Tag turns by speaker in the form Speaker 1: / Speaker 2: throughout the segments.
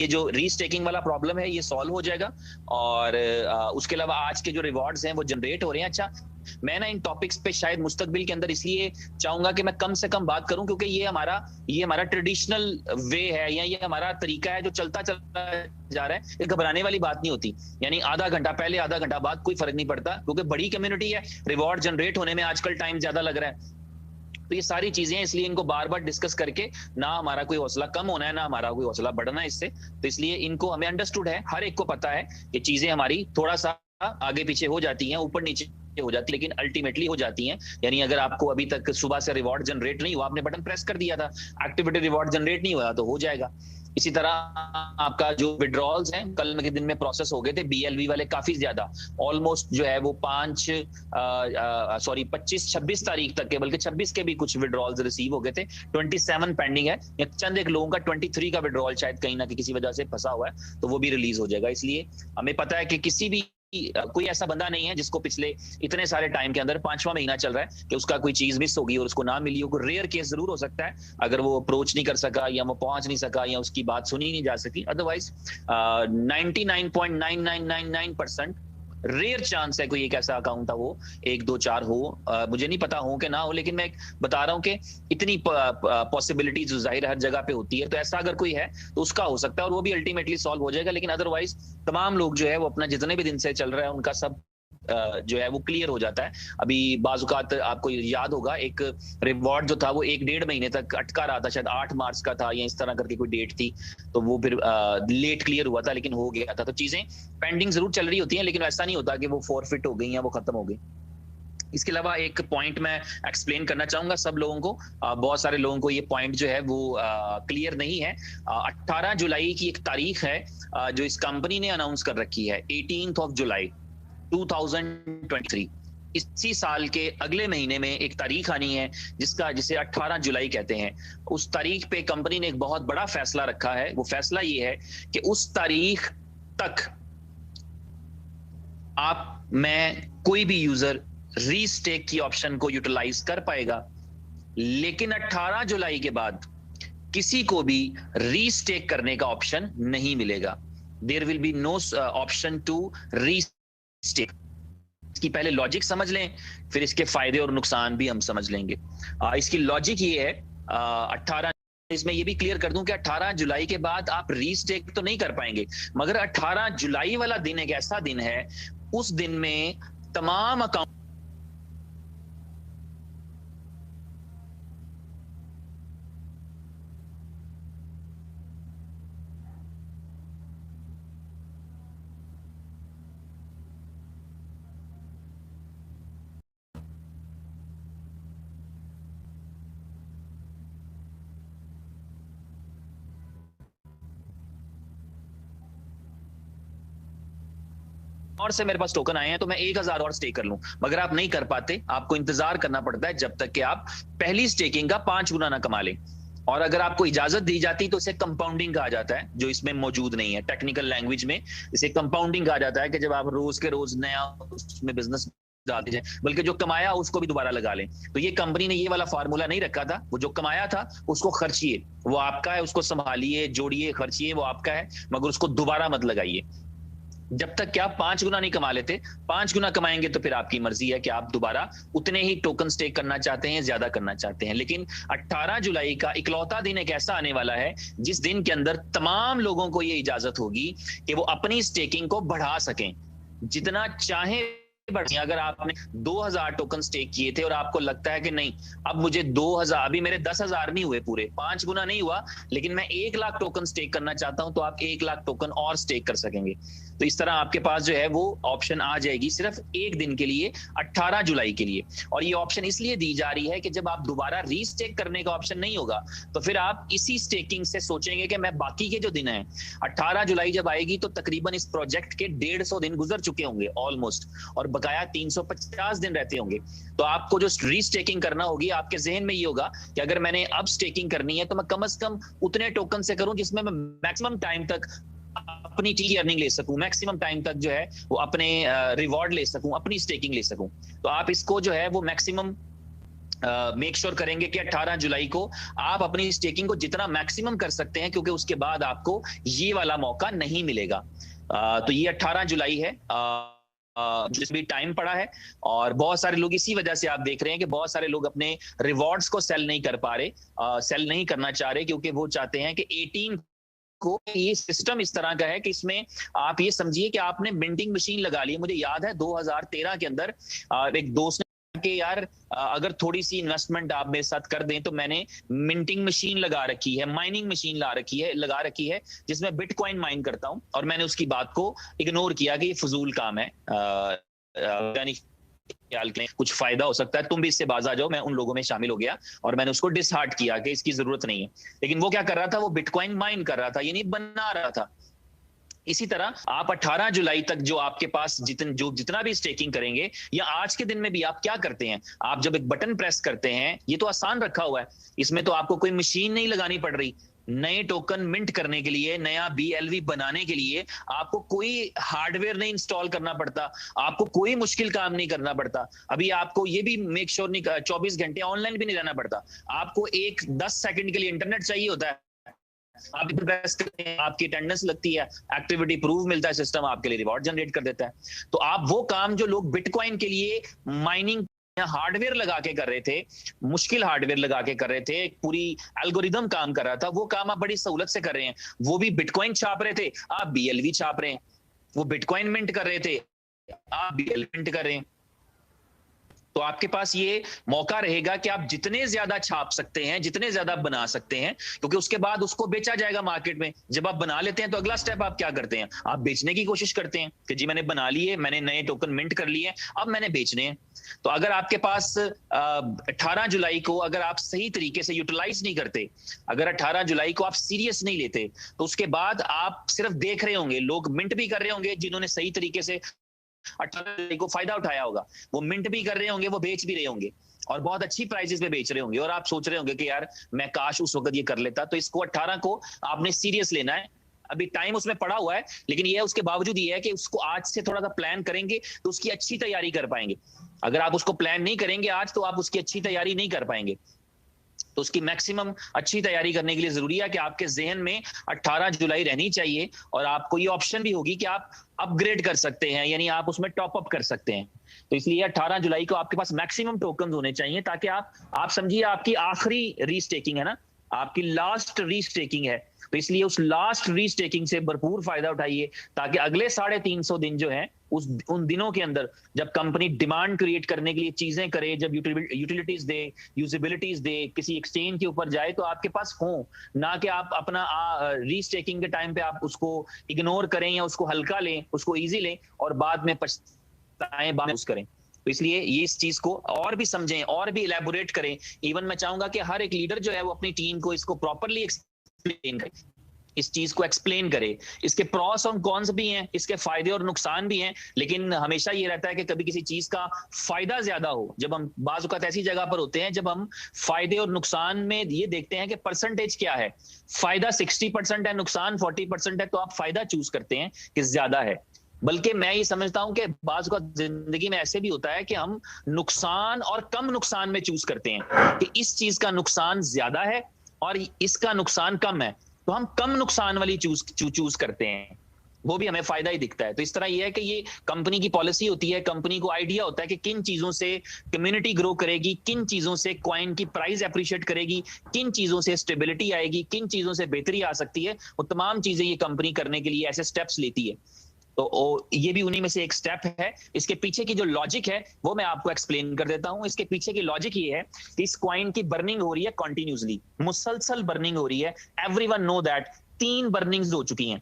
Speaker 1: ये जो रीस्टेकिंग वाला प्रॉब्लम है ये सॉल्व हो जाएगा। और उसके अलावा आज के जो रिवॉर्ड्स हैं वो जनरेट हो रहे हैं। अच्छा, मैं ना इन टॉपिक्स पे शायद मुस्तकबिल के अंदर इसलिए चाहूंगा कि मैं कम से कम बात करूं, क्योंकि ये हमारा ट्रेडिशनल वे है, या ये हमारा तरीका है जो चलता चलता जा रहा है। ये घबराने वाली बात नहीं होती। यानी आधा घंटा पहले आधा घंटा बाद कोई फर्क नहीं पड़ता, क्योंकि बड़ी कम्युनिटी है, रिवॉर्ड जनरेट होने में आजकल टाइम ज्यादा लग रहा है। तो ये सारी चीजें हैं, इसलिए इनको बार बार डिस्कस करके ना हमारा कोई हौसला कम होना है, ना हमारा कोई हौसला बढ़ना है इससे। तो इसलिए इनको हमें अंडरस्टूड है, हर एक को पता है कि चीजें हमारी थोड़ा सा आगे पीछे हो जाती हैं, ऊपर नीचे हो जाती है, लेकिन अल्टीमेटली हो जाती हैं। यानी अगर आपको अभी तक सुबह से रिवॉर्ड जनरेट नहीं हुआ, आपने बटन प्रेस कर दिया था, एक्टिविटी रिवॉर्ड जनरेट नहीं हुआ, तो हो जाएगा। इसी तरह आपका जो विड्रॉल्स हैं कल के दिन में प्रोसेस हो गए थे, बीएलवी वाले काफी ज्यादा, ऑलमोस्ट जो है वो 25-26 तारीख तक के, बल्कि 26 के भी कुछ विड्रॉल्स रिसीव हो गए थे। 27 पेंडिंग है, या चंद एक लोगों का 23 का विड्रॉल शायद कहीं ना किसी वजह से फंसा हुआ है, तो वो भी रिलीज हो जाएगा। इसलिए हमें पता है कि किसी भी कोई ऐसा बंदा नहीं है जिसको पिछले इतने सारे टाइम के अंदर 5वां महीना चल रहा है कि उसका कोई चीज मिस होगी और उसको ना मिली हो। कोई रेयर केस जरूर हो सकता है, अगर वो अप्रोच नहीं कर सका या वो पहुंच नहीं सका या उसकी बात सुनी नहीं जा सकी। अदरवाइज 99.9999% रेयर चांस है कोई एक ऐसा अकाउंट था वो 1 2 4 हो। मुझे नहीं पता हो कि ना हो, लेकिन मैं बता रहा हूं कि इतनी पॉसिबिलिटीज जाहिर हर जगह पे होती है। तो ऐसा अगर कोई है तो उसका हो सकता है और वो भी अल्टीमेटली सॉल्व हो जाएगा। लेकिन अदरवाइज तमाम लोग जो है वो अपना जितने भी दिन से चल रहा है उनका सब जो है वो क्लियर हो जाता है। अभी बाजुकात आपको याद होगा, एक रिवॉर्ड जो था वो 1-1.5 महीने तक अटका रहा था, शायद 8 मार्च का था या इस तरह करके कोई डेट थी, तो वो फिर लेट क्लियर हुआ था, लेकिन हो गया था। तो चीजें पेंडिंग जरूर चल रही होती हैं, लेकिन ऐसा नहीं होता कि वो फॉरफिट हो गई या वो खत्म हो गई। इसके अलावा एक पॉइंट मैं एक्सप्लेन करना चाहूंगा सब लोगों को, बहुत सारे लोगों को ये पॉइंट जो है वो क्लियर नहीं है। 18 जुलाई की एक तारीख है जो इस कंपनी ने अनाउंस कर रखी है, 18 जुलाई 2023। इसी साल के अगले महीने में एक तारीख आनी है जिसे 18 जुलाई कहते हैं। उस तारीख पे कंपनी ने एक बहुत बड़ा फैसला रखा है। वो फैसला ये है कि उस तारीख तक मैं कोई भी यूजर रीस्टेक की ऑप्शन को यूटिलाइज कर पाएगा, लेकिन 18 जुलाई के बाद किसी को भी रीस्टेक करने का ऑप्शन नहीं मिलेगा। There will be no option to restake. इसकी पहले लॉजिक समझ लें, फिर इसके फायदे और नुकसान भी हम समझ लेंगे। इसकी लॉजिक ये है, 18 इसमें ये भी क्लियर कर दूं कि 18 जुलाई के बाद आप रीस्टेक तो नहीं कर पाएंगे, मगर 18 जुलाई वाला दिन एक ऐसा दिन है, उस दिन में तमाम अकाउंट और से मेरे पास टोकन आए हैं तो मैं 1000 और स्टेक कर लूं, मगर आप नहीं कर पाते। आपको इंतजार करना पड़ता है जब तक कि आप पहली स्टेकिंग का 5 गुना ना कमा लें। और अगर आपको इजाजत दी जाती तो इसे कंपाउंडिंग कहा जाता है, जो इसमें मौजूद नहीं है। टेक्निकल लैंग्वेज में इसे कंपाउंडिंग कहा जाता है कि जब आप रोज के रोज नया उसमें बिजनेस डालते जाए, बल्कि जो कमाया उसको भी दोबारा लगा लें। तो ये कंपनी ने ये वाला फार्मूला नहीं रखा था। वो जो कमाया था उसको खर्चिए, वो आपका है, उसको संभालिए, जोड़िए, खर्चिए, वो आपका है, मगर उसको दोबारा मत लगाइए। जब तक कि आप 5 गुना नहीं कमा लेते। 5 गुना कमाएंगे तो फिर आपकी मर्जी है कि आप दोबारा उतने ही टोकन स्टेक करना चाहते हैं, ज्यादा करना चाहते हैं। लेकिन 18 जुलाई का इकलौता दिन एक ऐसा आने वाला है जिस दिन के अंदर तमाम लोगों को ये इजाजत होगी कि वो अपनी स्टेकिंग को बढ़ा सकें, जितना चाहे बढ़िए। अगर आपने 2000 टोकन स्टेक किए थे और आपको लगता है कि नहीं अब मुझे 2000, अभी मेरे 10,000 नहीं हुए पूरे, 5 गुना नहीं हुआ, लेकिन मैं 1 लाख टोकन स्टेक करना चाहता हूं, तो आप 1 लाख टोकन और स्टेक कर सकेंगे। तो इस तरह आपके पास जो है वो ऑप्शन आ जाएगी सिर्फ एक दिन के लिए, 18 जुलाई के लिए। और ये ऑप्शन इसलिए दी जा रही है कि जब आप दोबारा रीस्टेक करने का ऑप्शन नहीं होगा तो फिर आप इसी स्टेकिंग से सोचेंगे कि मैं बाकी के जो दिन है, 18 जुलाई जब आएगी तो तकरीबन इस प्रोजेक्ट के 150 दिन गुजर चुके होंगे ऑलमोस्ट, और बकाया 350 दिन रहते होंगे। तो आपको जो रीस्टेकिंग करना होगी, आपके जहन में ये होगा कि अगर मैंने अब स्टेकिंग करनी है तो मैं कम से कम उतने टोकन से करूं जिसमें मैं मैक्सिमम टाइम तक अपनी टी अर्निंग ले सकूं, मैक्सिमम टाइम तक जो है वो अपने रिवॉर्ड ले सकूं, अपनी स्टेकिंग ले सकूं। तो आप इसको जो है वो मैक्सिमम मेक श्योर करेंगे कि 18 जुलाई को आप अपनी स्टेकिंग को जितना मैक्सिमम कर सकते हैं, क्योंकि उसके बाद आपको ये वाला मौका नहीं मिलेगा। तो ये 18 जुलाई है जिस भी टाइम पड़ा है, और बहुत सारे लोग इसी वजह से आप देख रहे हैं कि बहुत सारे लोग अपने रिवॉर्ड्स को सेल नहीं कर पा रहे, सेल नहीं करना चाह रहे, क्योंकि वो चाहते हैं कि 18 को ये सिस्टम इस तरह का है कि इसमें आप ये समझिए कि आपने मिंटिंग मशीन लगा ली है। मुझे याद है 2013 के अंदर एक दोस्त ने कि यार अगर थोड़ी सी इन्वेस्टमेंट आप मेरे साथ कर दें तो मैंने मिंटिंग मशीन लगा रखी है, माइनिंग मशीन लगा रखी है जिसमें बिटकॉइन माइन करता हूं, और मैंने उसकी बात को इग्नोर किया कि ये फजूल काम है, कुछ फायदा हो सकता है, तुम भी इससे बाज आ जाओ। मैं उन लोगों में शामिल हो गया और मैंने उसको डिसहार्ट किया कि इसकी जरूरत नहीं है। लेकिन वो क्या कर रहा था, वो बिटकॉइन माइन कर रहा था, यानी बना रहा था। इसी तरह आप 18 जुलाई तक जो आपके पास जितना भी स्टेकिंग करेंगे, या आज के दिन में भी आप क्या करते हैं, आप जब एक बटन प्रेस करते हैं, ये तो आसान रखा हुआ है, इसमें तो आपको कोई मशीन नहीं लगानी पड़ रही। नए टोकन मिंट करने के लिए, नया BLV बनाने के लिए आपको कोई हार्डवेयर नहीं इंस्टॉल करना पड़ता, आपको कोई मुश्किल काम नहीं करना पड़ता। अभी आपको ये भी मेक श्योर नहीं, 24 घंटे ऑनलाइन भी नहीं रहना पड़ता, आपको 10 सेकंड के लिए इंटरनेट चाहिए होता है, आप प्रेस करते हैं, आपकी अटेंडेंस लगती है, एक्टिविटी प्रूफ मिलता है, सिस्टम आपके लिए रिवॉर्ड जनरेट कर देता है। तो आप वो काम जो लोग बिटकॉइन के लिए माइनिंग हार्डवेयर लगा के कर रहे थे, मुश्किल हार्डवेयर लगा के कर रहे थे, पूरी एल्गोरिदम काम कर रहा था, वो काम आप बड़ी सहूलत से कर रहे हैं। वो भी बिटकॉइन छाप रहे थे, आप BLV छाप रहे हैं। वो बिटकॉइन मिंट कर रहे थे, आप BLV मिंट कर रहे हैं। तो आपके पास ये मौका रहेगा कि आप जितने ज्यादा छाप सकते हैं, जितने ज्यादा बना सकते हैं, क्योंकि उसके बाद उसको बेचा जाएगा मार्केट में। जब आप बना लेते हैं तो अगला स्टेप आप क्या करते हैं, आप बेचने की कोशिश करते हैं कि जी मैंने बना लिए, मैंने नए टोकन मिंट कर लिए, अब मैंने बेचने हैं। तो अगर आपके पास 18 जुलाई को अगर आप सही तरीके से यूटिलाइज नहीं करते, अगर 18 जुलाई को आप सीरियस नहीं लेते, तो उसके बाद आप सिर्फ देख रहे होंगे, लोग मिंट भी कर रहे होंगे जिन्होंने सही तरीके से 18 को फायदा उठाया होगा, वो मिंट भी कर रहे होंगे, वो बेच भी रहे होंगे और बहुत अच्छी प्राइसेस पे बेच रहे होंगे, और आप सोच रहे होंगे कि यार मैं काश उस वक्त ये कर लेता। तो इसको 18 को आपने सीरियस लेना है, अभी टाइम उसमें पड़ा हुआ है, लेकिन ये उसके बावजूद ये है कि उसको आज से थोड़ा सा प्लान करेंगे तो उसकी अच्छी तैयारी कर पाएंगे। अगर आप उसको प्लान नहीं करेंगे आज, तो आप उसकी अच्छी तैयारी नहीं कर पाएंगे। तो उसकी मैक्सिमम अच्छी तैयारी करने के लिए जरूरी है कि आपके जहन में 18 जुलाई रहनी चाहिए, और आपको ये ऑप्शन भी होगी कि आप अपग्रेड कर सकते हैं, यानी आप उसमें टॉप अप कर सकते हैं। तो इसलिए 18 जुलाई को आपके पास मैक्सिमम टोकन होने चाहिए, ताकि आप समझिए आपकी आखिरी रीस्टेकिंग है ना, आपकी लास्ट रीस्टेकिंग है। तो इसलिए उस लास्ट रीस्टेकिंग से भरपूर फायदा उठाइए, ताकि अगले 350 दिन जो है उन दिनों के अंदर जब कंपनी डिमांड क्रिएट करने के लिए चीजें करे, जब यूटिलिटीज दे, यूजिबिलिटीज दे, किसी एक्सचेंज के ऊपर जाए, तो आपके पास हो, ना कि आप अपना रीस्टेकिंग के टाइम पे आप उसको इग्नोर करें या उसको हल्का लें, उसको इजी लें और बाद में पछताएं, बाद करें। तो इसलिए ये इस चीज को और भी समझें और भी इलेबोरेट करें। इवन मैं चाहूंगा कि हर एक लीडर जो है वो अपनी टीम को इसको प्रॉपरली एक्सप्लेन करे, इस चीज को एक्सप्लेन करे। इसके प्रॉस और कॉन्स भी हैं, इसके फायदे और नुकसान भी हैं, लेकिन हमेशा ये रहता है कि कभी किसी चीज का फायदा ज्यादा हो, जब हम बाज़ औक़ात ऐसी जगह पर होते हैं जब हम फायदे और नुकसान में ये देखते हैं कि परसेंटेज क्या है, फायदा 60% है, नुकसान 40% है, तो आप फायदा चूज करते हैं कि ज्यादा है। बल्कि मैं ये समझता हूं कि बाज़ औक़ात जिंदगी में ऐसे भी होता है कि हम नुकसान और कम नुकसान में चूज करते हैं कि इस चीज का नुकसान ज्यादा है और इसका नुकसान कम है, तो हम कम नुकसान वाली चूज करते हैं, वो भी हमें फायदा ही दिखता है। तो इस तरह ये है कि ये कंपनी की पॉलिसी होती है, कंपनी को आइडिया होता है कि किन चीजों से कम्युनिटी ग्रो करेगी, किन चीजों से कॉइन की प्राइस अप्रिशिएट करेगी, किन चीजों से स्टेबिलिटी आएगी, किन चीजों से बेहतरी आ सकती है, वो तमाम चीजें ये कंपनी करने के लिए ऐसे स्टेप्स लेती है। तो ये भी उन्हीं में से एक स्टेप है। इसके पीछे की जो लॉजिक है वो मैं आपको एक्सप्लेन कर देता हूं। इसके पीछे की लॉजिक ये है कि इस कॉइन की बर्निंग हो रही है कंटिन्यूअसली, मुसलसल बर्निंग हो रही है। एवरीवन नो दैट 3 बर्निंग्स हो चुकी हैं।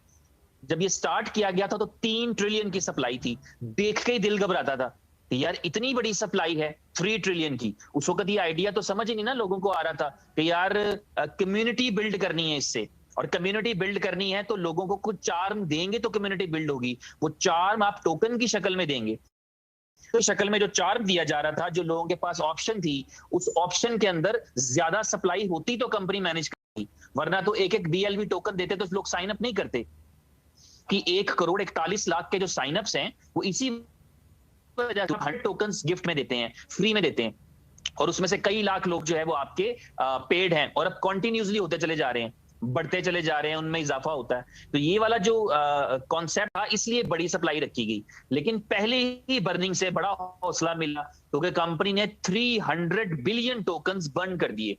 Speaker 1: जब ये स्टार्ट किया गया था तो 3 ट्रिलियन की सप्लाई थी, देख के ही दिल घबराता था यार इतनी बड़ी सप्लाई है 3 ट्रिलियन की। उस वक्त ये आइडिया तो समझ ही नहीं ना लोगों को आ रहा था कि यार कम्युनिटी बिल्ड करनी है इससे, और कम्युनिटी बिल्ड करनी है तो लोगों को कुछ चार्म देंगे तो कम्युनिटी बिल्ड होगी। वो चार्म आप टोकन की शक्ल में देंगे, तो शक्ल में जो चार्म दिया जा रहा था, जो लोगों के पास ऑप्शन थी, उस ऑप्शन के अंदर ज्यादा सप्लाई होती तो कंपनी मैनेज करती, वरना तो एक एक BLV टोकन देते तो लोग साइन अप नहीं करते। कि 1,41,00,000 के जो साइन अप्स हैं वो इसी वजह से 100 टोकन गिफ्ट में देते हैं, फ्री में देते हैं। और उसमें से कई लाख लोग जो है वो आपके पेड हैं और अब कॉन्टिन्यूसली होते चले जा रहे हैं, बढ़ते चले जा रहे हैं, उनमें इजाफा होता है। तो ये वाला जो कॉन्सेप्ट था, इसलिए बड़ी सप्लाई रखी गई। लेकिन पहले ही बर्निंग से बड़ा हौसला मिला क्योंकि कंपनी ने 300 बिलियन टोकन्स बर्न कर दिए।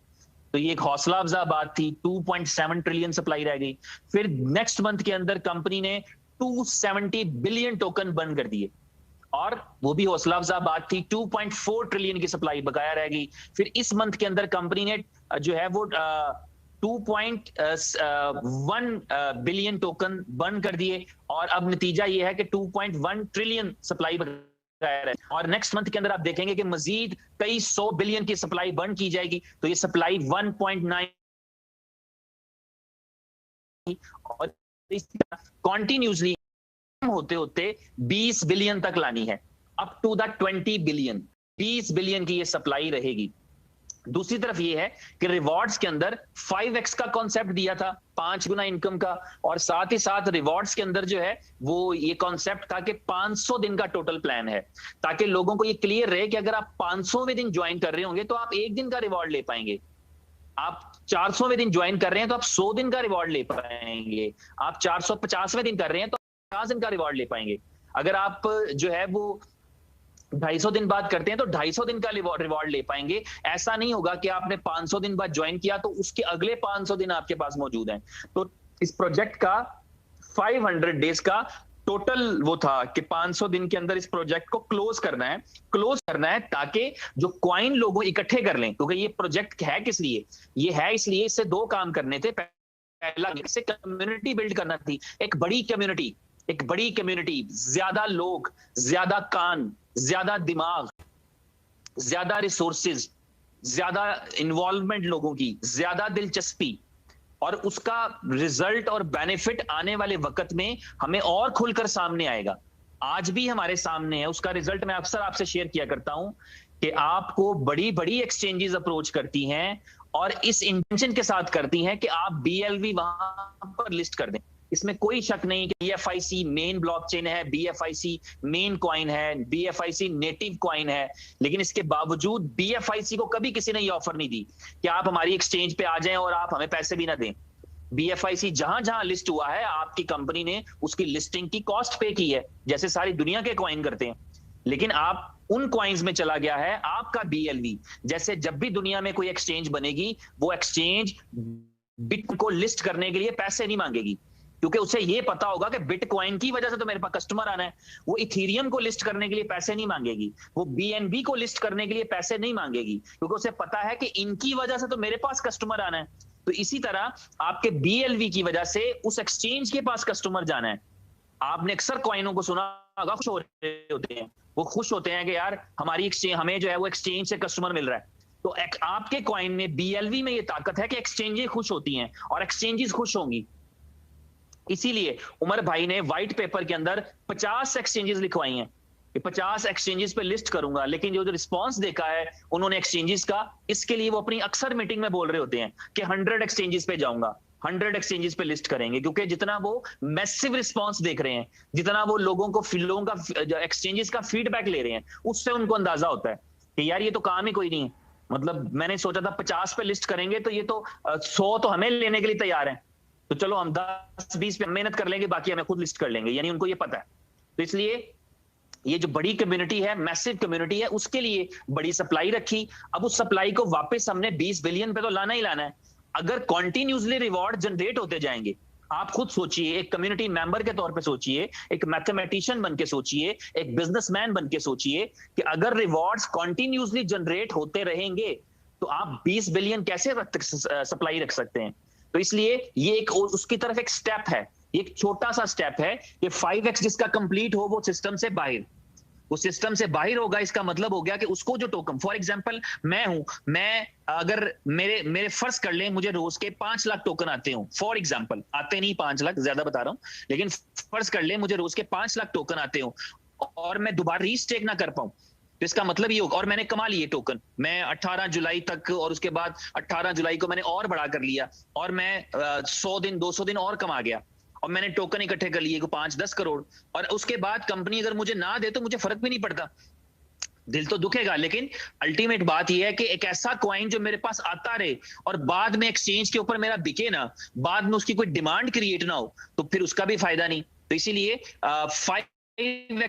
Speaker 1: तो ये एक हौसला अफजा बात थी। 2.7 ट्रिलियन सप्लाई रह गई। फिर नेक्स्ट मंथ के अंदर कंपनी ने 270 बिलियन टोकन बर्न कर दिए और वो भी हौसला अफजा बात थी। 2.4 ट्रिलियन की सप्लाई बकाया रह गई। फिर इस मंथ के अंदर कंपनी ने जो है वो 2.1 बिलियन टोकन बर्न कर दिए और अब नतीजा ये है कि 2.1 ट्रिलियन सप्लाई बकाया है। और नेक्स्ट मंथ के अंदर आप देखेंगे कि मजीद कई 100 बिलियन की सप्लाई बर्न की जाएगी। तो ये सप्लाई 1.9 और कॉन्टिन्यूसली होते होते 20 बिलियन तक लानी है, up to the 20 billion. 20 billion की ये सप्लाई रहेगी। दूसरी तरफ ये है कि रिवॉर्ड्स के अंदर 5x का कॉन्सेप्ट दिया था, 5 गुना इनकम का, और साथ ही साथ रिवॉर्ड्स के अंदर जो है वो ये कॉन्सेप्ट था कि 500 दिन का टोटल प्लान है, ताकि लोगों को ये क्लियर रहे कि अगर आप 500वें दिन ज्वाइन कर रहे होंगे तो आप 1 दिन का रिवॉर्ड ले पाएंगे, आप 400वें दिन ज्वाइन कर रहे हैं तो आप 100 दिन का रिवॉर्ड ले पाएंगे, आप 450वें दिन कर रहे हैं तो 50 दिन का रिवॉर्ड ले पाएंगे, अगर आप जो है वो 250 दिन बाद करते हैं तो 250 दिन का रिवॉर्ड ले पाएंगे। ऐसा नहीं होगा कि आपने 500 दिन बाद ज्वाइन किया तो उसके अगले 500 दिन आपके पास मौजूद हैं। तो इस प्रोजेक्ट का 500 डेज का टोटल वो था कि 500 दिन के अंदर इस प्रोजेक्ट को क्लोज करना है ताकि जो क्वाइन लोगों इकट्ठे कर लें, क्योंकि ये प्रोजेक्ट है किस लिए, ये है इसलिए इससे 2 काम करने थे। पहला, इससे कम्युनिटी बिल्ड करना थी, एक बड़ी कम्युनिटी, ज्यादा लोग, ज्यादा कान, ज्यादा दिमाग, ज्यादा रिसोर्सेज, ज्यादा इन्वॉल्वमेंट लोगों की, ज्यादा दिलचस्पी, और उसका रिजल्ट और बेनिफिट आने वाले वक्त में हमें और खुलकर सामने आएगा। आज भी हमारे सामने है, उसका रिजल्ट मैं अक्सर आपसे शेयर किया करता हूं कि आपको बड़ी बड़ी एक्सचेंजेस अप्रोच करती हैं और इस इंटेंशन के साथ करती हैं कि आप BLV वहां पर लिस्ट कर दें। इसमें कोई शक नहीं कि BFIC मेन ब्लॉकचेन है, BFIC मेन कॉइन है, BFIC नेटिव कॉइन है, लेकिन इसके बावजूद BFIC को कभी किसी ने ये ऑफर नहीं दी कि आप हमारी एक्सचेंज पे आ जाएं और आप हमें पैसे भी ना दें। BFIC जहां जहां लिस्ट हुआ है, आपकी कंपनी ने उसकी लिस्टिंग की कॉस्ट पे की है, जैसे सारी दुनिया के कॉइन करते हैं। लेकिन आप उन कॉइन्स में चला गया है आपका BLV। जैसे जब भी दुनिया में कोई एक्सचेंज बनेगी, वो एक्सचेंज बिट को लिस्ट करने के लिए पैसे नहीं मांगेगी, क्योंकि उसे ये पता होगा कि बिटकॉइन की वजह से तो मेरे पास कस्टमर आना है। वो इथेरियम को लिस्ट करने के लिए पैसे नहीं मांगेगी, वो BNB को लिस्ट करने के लिए पैसे नहीं मांगेगी, क्योंकि उसे पता है कि इनकी वजह से तो मेरे पास कस्टमर आना है। तो इसी तरह आपके BLV की वजह से उस एक्सचेंज के पास कस्टमर जाना है। आपने अक्सर कॉइनों को सुना होगा, खुश हो रहे होते हैं, वो खुश होते हैं कि यार हमारी एक्सचेंज, हमें जो है वो एक्सचेंज से कस्टमर मिल रहा है। तो आपके कॉइन में, BLV में ये ताकत है कि एक्सचेंजेस खुश होती हैं और एक्सचेंजेस खुश होंगी। इसीलिए उमर भाई ने व्हाइट पेपर के अंदर 50 एक्सचेंजेस लिखवाई हैं कि 50 एक्सचेंजेस पे लिस्ट करूंगा, लेकिन जो रिस्पांस देखा है उन्होंने एक्सचेंजेस का, इसके लिए वो अपनी अक्सर मीटिंग में बोल रहे होते हैं कि 100 एक्सचेंजेस पे जाऊंगा, 100 एक्सचेंजेस पे लिस्ट करेंगे, क्योंकि जितना वो मैसिव रिस्पांस देख रहे हैं, जितना वो लोगों का एक्सचेंजेस का फीडबैक ले रहे हैं, उससे उनको अंदाजा होता है कि यार ये तो काम ही कोई नहीं है। मतलब मैंने सोचा था 50 पे लिस्ट करेंगे तो ये तो 100 तो हमें लेने के लिए तैयार है, तो चलो हम 10-20 पे मेहनत कर लेंगे, बाकी हमें खुद लिस्ट कर लेंगे। यानी उनको ये पता है। तो इसलिए ये जो बड़ी कम्युनिटी है, मैसिव कम्युनिटी है, उसके लिए बड़ी सप्लाई रखी। अब उस सप्लाई को वापस हमने 20 बिलियन पे तो लाना ही लाना है। अगर कॉन्टिन्यूसली रिवॉर्ड जनरेट होते जाएंगे, आप खुद सोचिए, एक कम्युनिटी मेंबर के तौर पे सोचिए, एक मैथमेटिशियन बन के सोचिए, एक बिजनेसमैन बन के सोचिए कि अगर रिवॉर्ड्स कॉन्टिन्यूसली जनरेट होते रहेंगे तो आप 20 बिलियन कैसे सप्लाई रख सकते हैं। तो इसलिए ये एक उसकी तरफ एक स्टेप है, एक छोटा सा स्टेप है कि 5x जिसका कंप्लीट हो वो सिस्टम से बाहर, वो सिस्टम से बाहर होगा। इसका मतलब हो गया कि उसको जो टोकन, फॉर एग्जांपल मैं अगर मेरे फर्ज कर लें मुझे रोज के 5 लाख टोकन आते हो, फॉर एग्जांपल, आते नहीं 5 लाख, ज्यादा बता रहा हूं, लेकिन फर्ज कर लें मुझे रोज के 5 लाख टोकन आते हो और मैं दोबारा रीस्टेक ना कर पाऊं, तो इसका मतलब ये होगा, और मैंने कमा लिए टोकन, मैं 18 जुलाई तक, और उसके बाद 18 जुलाई को मैंने और बढ़ा कर लिया, और मैं 100 दिन 200 दिन और कमा गया, और मैंने टोकन इकट्ठे कर लिए 5-10 करोड़, और उसके बाद कंपनी अगर मुझे ना दे तो मुझे फर्क भी नहीं पड़ता। दिल तो दुखेगा, लेकिन अल्टीमेट बात यह है कि एक ऐसा कॉइन जो मेरे पास आता रहे और बाद में एक्सचेंज के ऊपर मेरा बिके ना, बाद में उसकी कोई डिमांड क्रिएट ना हो, तो फिर उसका भी फायदा नहीं। तो इसीलिए 5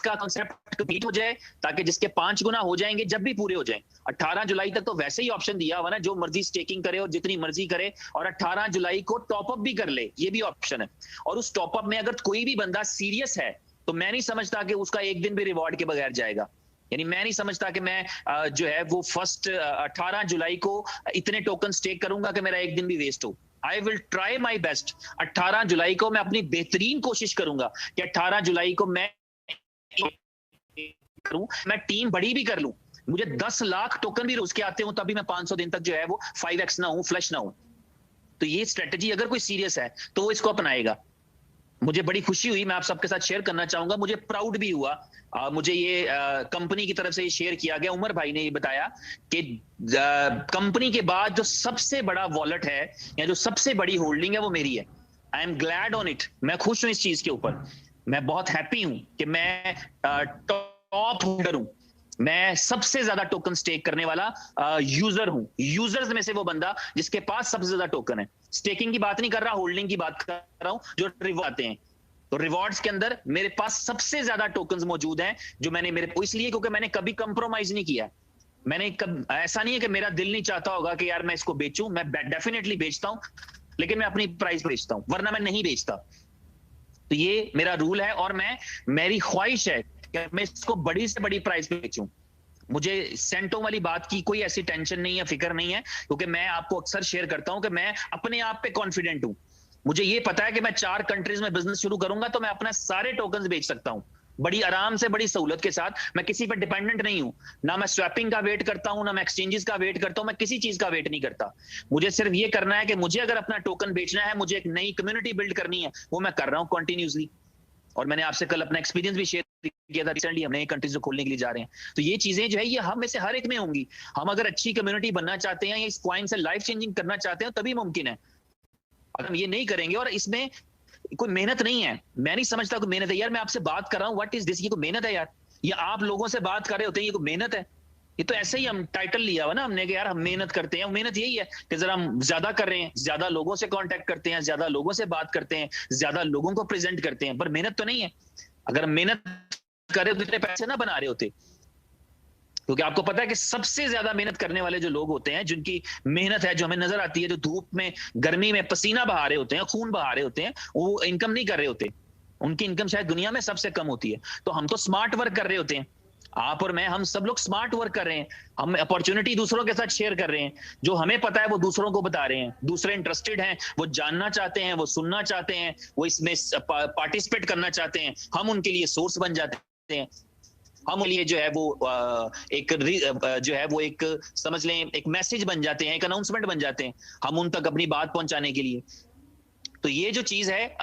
Speaker 1: का कॉन्सेप्ट कंप्लीट हो जाए, ताकि जिसके 5 गुना हो जाएंगे जब भी पूरे हो जाएं। 18 जुलाई तक तो वैसे ही ऑप्शन दिया हुआ ना, जो मर्जी स्टेकिंग करे और जितनी मर्जी करे, और 18 जुलाई को टॉपअप भी कर ले, ये भी ऑप्शन है। और उस टॉपअप में अगर कोई भी बंदा सीरियस है तो मैं नहीं समझता कि उसका एक दिन भी रिवॉर्ड के बगैर जाएगा। यानी मैं नहीं समझता कि मैं जो है वो फर्स्ट 18 जुलाई को इतने टोकन स्टेक करूंगा कि मेरा एक दिन भी वेस्ट हो। I will try my best. 18 जुलाई को मैं अपनी बेहतरीन कोशिश करूंगा कि 18 जुलाई को मैं करूं, मैं टीम बड़ी भी कर लूं, मुझे 10 लाख टोकन भी रोज के आते हो, तभी मैं 500 दिन तक जो है वो 5x ना हूं, फ्लश ना हूं। तो ये स्ट्रेटजी अगर कोई सीरियस है तो वो इसको अपनाएगा। मुझे बड़ी खुशी हुई, मैं आप सबके साथ शेयर करना चाहूंगा, मुझे प्राउड भी हुआ। मुझे ये कंपनी की तरफ से ये शेयर किया गया, उमर भाई ने ये बताया कि कंपनी के बाद जो सबसे बड़ा वॉलेट है या जो सबसे बड़ी होल्डिंग है वो मेरी है। I am glad on it, मैं खुश हूं इस चीज के ऊपर, मैं बहुत हैप्पी हूं कि मैं टॉप होल्डर हूं, मैं सबसे ज्यादा टोकन स्टेक करने वाला यूजर हूं, यूजर्स में से वो बंदा जिसके पास सबसे ज्यादा टोकन है। स्टेकिंग की बात नहीं कर रहा, होल्डिंग की बात कर रहा हूं, जो रिवॉर्ड आते हैं। तो रिवॉर्ड्स के अंदर मेरे पास सबसे ज्यादा टोकन्स मौजूद हैं, जो मैंने इसलिए क्योंकि मैंने कभी कंप्रोमाइज नहीं किया। मैंने ऐसा नहीं है कि मेरा दिल नहीं चाहता होगा कि यार मैं इसको बेचूं, मैं डेफिनेटली बेचता हूं, लेकिन मैं अपनी प्राइस बेचता हूं, वरना मैं नहीं बेचता। तो ये मेरा रूल है और मेरी ख्वाहिश है कि मैं इसको बड़ी से बड़ी प्राइस पे बेचूं। मुझे सेंटों वाली बात की कोई ऐसी टेंशन नहीं है, फिक्र नहीं है, क्योंकि मैं आपको अक्सर शेयर करता हूं कि मैं अपने आप पे कॉन्फिडेंट हूं। मुझे ये पता है कि मैं 4 कंट्रीज में बिजनेस शुरू करूंगा तो मैं अपने सारे टोकन्स बेच सकता हूं बड़ी आराम से, बड़ी सहूलत के साथ। मैं किसी पर डिपेंडेंट नहीं हूं, ना मैं स्वैपिंग का वेट करता हूं, ना मैं एक्सचेंजेस का वेट करता हूं, मैं किसी चीज का वेट नहीं करता। मुझे सिर्फ ये करना है कि मुझे अगर अपना टोकन बेचना है, मुझे एक नई कम्युनिटी बिल्ड करनी है, वो मैं कर रहा हूं कंटिन्यूसली। और मैंने आपसे कल अपना एक्सपीरियंस भी शेयर किया था, रिसेंटली हमने कंट्रीज को खोलने के लिए जा रहे हैं। तो ये चीजें जो है ये हम में से हर एक में होंगी। हम अगर अच्छी कम्युनिटी बनना चाहते हैं या इस कॉइन से लाइफ चेंजिंग करना चाहते हैं तभी मुमकिन है। अगर हम ये नहीं करेंगे, और इसमें कोई मेहनत नहीं है, मैं नहीं समझता कोई मेहनत है। यार मैं आपसे बात कर रहा हूँ, व्हाट इज दिस, ये कोई मेहनत है यार? ये आप लोगों से बात कर रहे होते हैं, ये कोई मेहनत है? ये तो ऐसे ही हम टाइटल लिया हुआ ना हमने कि यार हम मेहनत करते हैं। मेहनत यही है कि जरा हम ज्यादा कर रहे हैं, ज्यादा लोगों से कांटेक्ट करते हैं, ज्यादा लोगों से बात करते हैं, ज्यादा लोगों को प्रेजेंट करते हैं, पर मेहनत तो नहीं है। अगर हम मेहनत करे तो इतने पैसे ना बना रहे होते, क्योंकि आपको पता है कि सबसे ज्यादा मेहनत करने वाले जो लोग होते हैं, जिनकी मेहनत है जो हमें नजर आती है, जो धूप में गर्मी में पसीना बहा रहे होते हैं, खून बहा रहे होते हैं, वो इनकम नहीं कर रहे होते। उनकी इनकम शायद दुनिया में सबसे कम होती है। तो हम तो स्मार्ट वर्क कर रहे होते हैं, आप और मैं, हम सब लोग स्मार्ट वर्क कर रहे हैं। हम अपॉर्चुनिटी दूसरों के साथ शेयर कर रहे हैं, जो हमें पता है वो दूसरों को बता रहे हैं। दूसरे इंटरेस्टेड हैं, वो जानना चाहते हैं, वो सुनना चाहते हैं, वो इसमें पार्टिसिपेट करना चाहते हैं। हम उनके लिए सोर्स बन जाते हैं। हम लिए जो है वो जो है वो एक समझ लें एक मैसेज बन जाते हैं, एक अनाउंसमेंट बन जाते हैं हम उन तक अपनी बात पहुंचाने के लिए। तो ये जो चीज है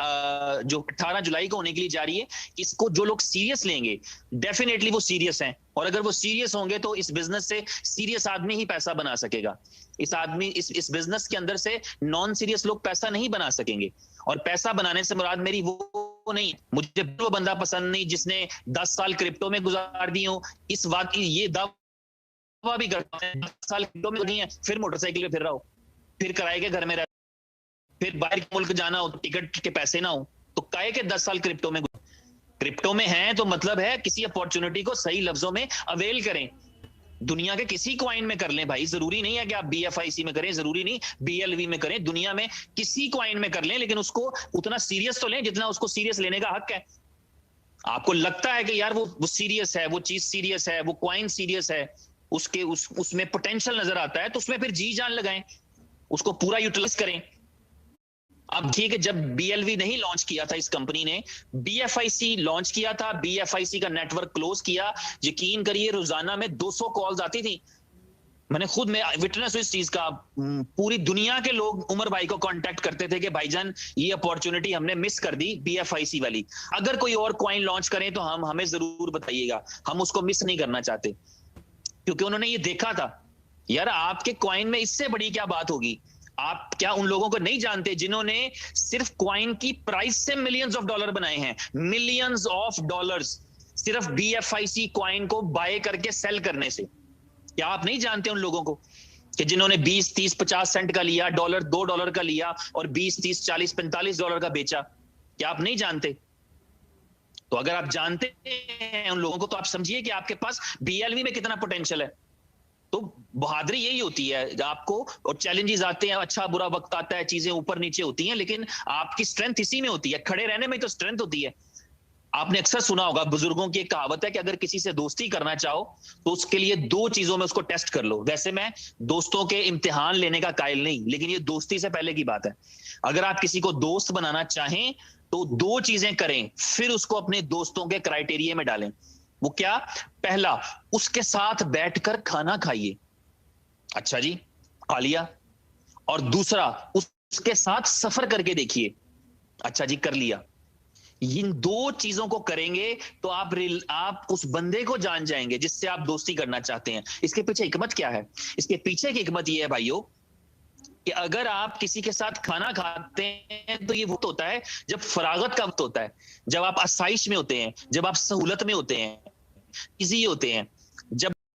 Speaker 1: जो 18 जुलाई को होने के लिए जा रही है, इसको जो लोग सीरियस लेंगे डेफिनेटली वो सीरियस हैं, और अगर वो सीरियस होंगे तो इस बिजनेस से सीरियस आदमी ही पैसा बना सकेगा। इस बिजनेस के अंदर से नॉन सीरियस लोग पैसा नहीं बना सकेंगे। और पैसा बनाने से मुराद मेरी वो नहीं, मुझे वो बंदा पसंद नहीं जिसने 10 साल क्रिप्टो में गुजार दी हो। इस बात की ये दावा भी करता है 10 साल क्रिप्टो में नहीं है, फिर मोटरसाइकिल पे फिर रहा हो, फिर किराए के घर में रह, फिर बाहर के मुल्क जाना हो, टिकट के पैसे ना हो, तो काहे के 10 साल क्रिप्टो में हैं, तो मतलब है किसी अपॉर्चुनिटी को सही लफ्जों में अवेल करें। दुनिया के किसी कॉइन में कर लें भाई, जरूरी नहीं है कि आप BFIC में करें, जरूरी नहीं BLV में करें, दुनिया में किसी कॉइन में कर लें, लेकिन उसको उतना सीरियस तो लें जितना उसको सीरियस लेने का हक है। आपको लगता है कि यार वो सीरियस है, वो चीज सीरियस है, वो कॉइन सीरियस है, उसमें पोटेंशियल नजर आता है, तो उसमें फिर जी जान लगाएं, उसको पूरा यूटिलाइज करें। अब ठीक है, जब BLV नहीं लॉन्च किया था इस कंपनी ने, BFIC लॉन्च किया था, BFIC का नेटवर्क क्लोज किया, यकीन करिए रोजाना में 200 कॉल्स आती थी। मैंने खुद में विटनेस हुई इस चीज का। पूरी दुनिया के लोग उमर भाई को कांटेक्ट करते थे कि भाईजान ये अपॉर्चुनिटी हमने मिस कर दी BFIC वाली, अगर कोई और कॉइन लॉन्च करें तो हमें जरूर बताइएगा, हम उसको मिस नहीं करना चाहते। क्योंकि उन्होंने ये देखा था यार आपके कॉइन में इससे बड़ी क्या बात होगी। आप क्या उन लोगों को नहीं जानते जिन्होंने सिर्फ कॉइन की प्राइस से मिलियंस ऑफ डॉलर बनाए हैं, मिलियंस ऑफ डॉलर्स सिर्फ BFIC कॉइन को बाय करके सेल करने से। क्या आप नहीं जानते उन लोगों को कि जिन्होंने 20, 30, 50 सेंट का लिया, $2 का लिया और 20, 30, 40, $45 का बेचा? क्या आप नहीं जानते? तो अगर आप जानते हैं उन लोगों को, तो आप समझिए कि आपके पास BLV में कितना पोटेंशियल है। तो बहादुरी यही होती है आपको, और चैलेंजेस आते हैं, अच्छा बुरा वक्त आता है, चीजें ऊपर नीचे होती हैं, लेकिन आपकी स्ट्रेंथ इसी में होती है, खड़े रहने में तो स्ट्रेंथ होती है। आपने अक्सर सुना होगा, बुजुर्गों की एक कहावत है कि अगर किसी से दोस्ती करना चाहो तो उसके लिए 2 चीजों में उसको टेस्ट कर लो। वैसे मैं दोस्तों के इम्तिहान लेने का कायल नहीं, लेकिन ये दोस्ती से पहले की बात है। अगर आप किसी को दोस्त बनाना चाहें तो 2 चीजें करें, फिर उसको अपने दोस्तों के क्राइटेरिया में डालें। वो क्या? पहला, उसके साथ बैठकर खाना खाइए। अच्छा जी, खा लिया। और दूसरा, उसके साथ सफर करके देखिए। अच्छा जी, कर लिया। इन 2 चीजों को करेंगे तो आप उस बंदे को जान जाएंगे जिससे आप दोस्ती करना चाहते हैं। इसके पीछे हिकमत क्या है? इसके पीछे की हिकमत यह है भाइयों कि अगर आप किसी के साथ खाना खाते हैं तो ये वक्त होता है जब फरागत का वक्त होता है, जब आप आसाइश में होते हैं, जब आप सहूलत में होते हैं, इजी होते हैं।